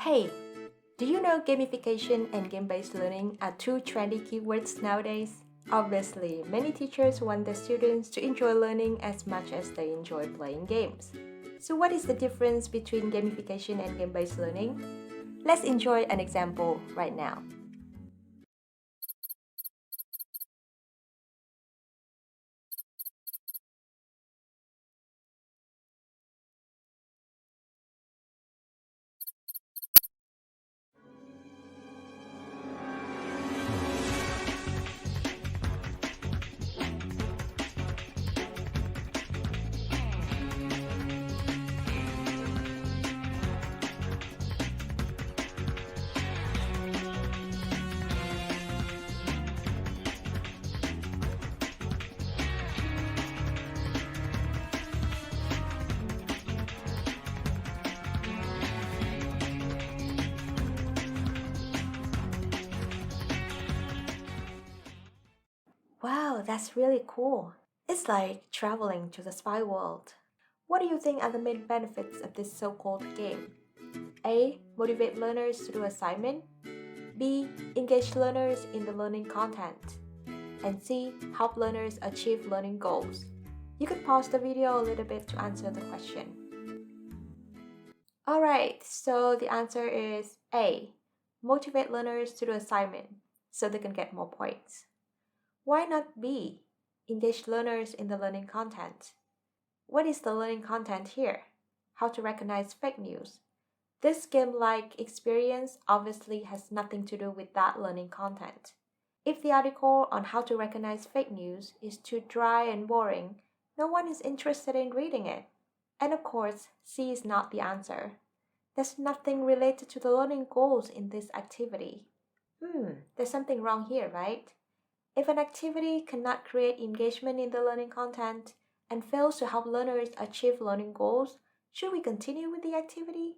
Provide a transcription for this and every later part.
Hey, do you know gamification and game-based learning are two trendy keywords nowadays? Obviously, many teachers want their students to enjoy learning as much as they enjoy playing games. So what is the difference between gamification and game-based learning? Let's enjoy an example right now. Wow, that's really cool. It's like traveling to the spy world. What do you think are the main benefits of this so-called game? A. Motivate learners to do assignment. B. Engage learners in the learning content. And C. Help learners achieve learning goals. You could pause the video a little bit to answer the question. Alright, so the answer is A. Motivate learners to do assignment so they can get more points. Why not B? Engage learners in the learning content. What is the learning content here? How to recognize fake news. This game-like experience obviously has nothing to do with that learning content. If the article on how to recognize fake news is too dry and boring, no one is interested in reading it. And of course, C is not the answer. There's nothing related to the learning goals in this activity. There's something wrong here, right? If an activity cannot create engagement in the learning content and fails to help learners achieve learning goals, should we continue with the activity?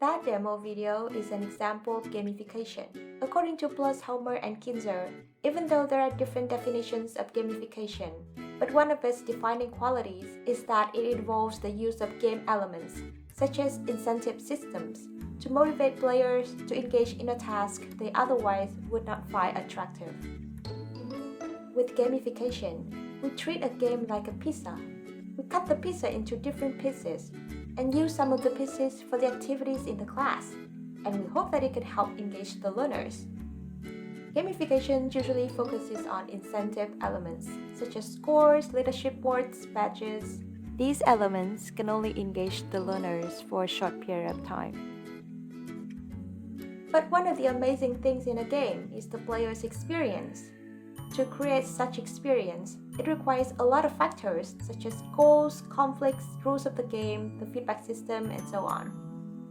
That demo video is an example of gamification. According to Plass, and Kinzer, even though there are different definitions of gamification, but one of its defining qualities is that it involves the use of game elements, such as incentive systems, to motivate players to engage in a task they otherwise would not find attractive. With gamification, we treat a game like a pizza. We cut the pizza into different pieces and use some of the pieces for the activities in the class, and we hope that it can help engage the learners. Gamification usually focuses on incentive elements, such as scores, leadership boards, badges. These elements can only engage the learners for a short period of time. But one of the amazing things in a game is the player's experience. To create such experience, it requires a lot of factors such as goals, conflicts, rules of the game, the feedback system, and so on.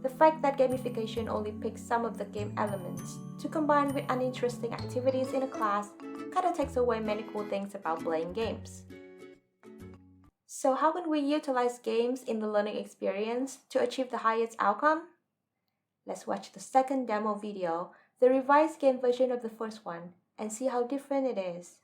The fact that gamification only picks some of the game elements to combine with uninteresting activities in a class kinda takes away many cool things about playing games. So how can we utilize games in the learning experience to achieve the highest outcome? Let's watch the second demo video, the revised game version of the first one, and see how different it is.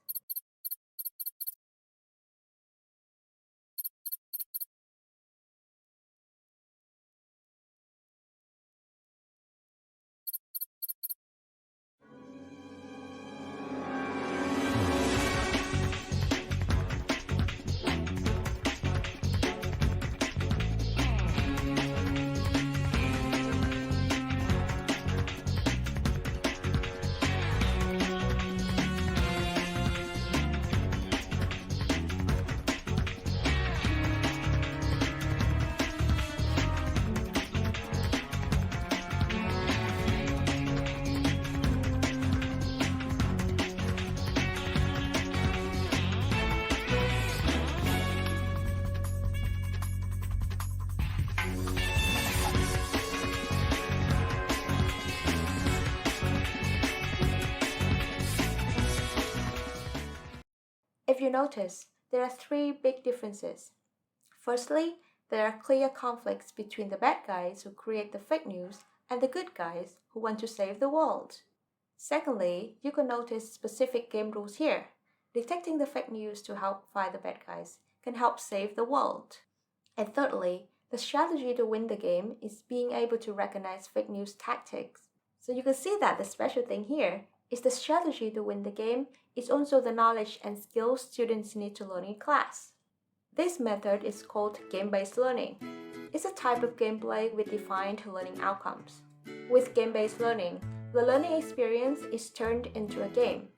If you notice, there are three big differences. Firstly, there are clear conflicts between the bad guys who create the fake news and the good guys who want to save the world. Secondly, you can notice specific game rules here. Detecting the fake news to help fight the bad guys can help save the world. And thirdly, The strategy to win the game is being able to recognize fake news tactics. So you can see that the special thing here is the strategy to win the game is also the knowledge and skills students need to learn in class. This method is called game-based learning. It's a type of gameplay with defined learning outcomes. With game-based learning, the learning experience is turned into a game.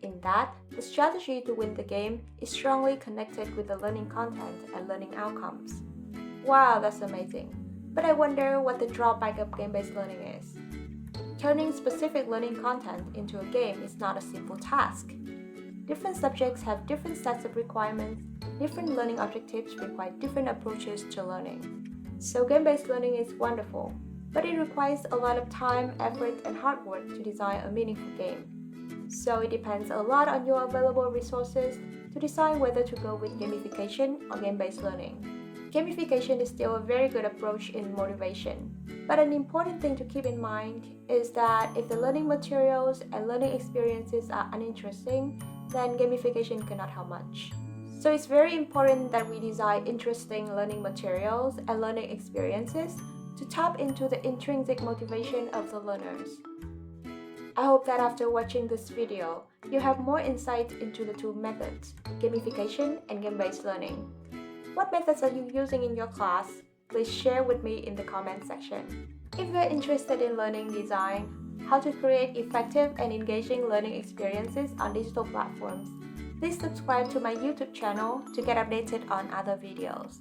In that, the strategy to win the game is strongly connected with the learning content and learning outcomes. Wow, that's amazing. But I wonder what the drawback of game-based learning is. Turning specific learning content into a game is not a simple task. Different subjects have different sets of requirements, different learning objectives require different approaches to learning. So game-based learning is wonderful, but it requires a lot of time, effort, and hard work to design a meaningful game. So it depends a lot on your available resources to decide whether to go with gamification or game-based learning. Gamification is still a very good approach in motivation, but an important thing to keep in mind is that if the learning materials and learning experiences are uninteresting, then gamification cannot help much. So it's very important that we design interesting learning materials and learning experiences to tap into the intrinsic motivation of the learners. I hope that after watching this video, you have more insight into the two methods, gamification and game-based learning. What methods are you using in your class? Please share with me in the comment section. If you are interested in learning design, how to create effective and engaging learning experiences on digital platforms, please subscribe to my YouTube channel to get updated on other videos.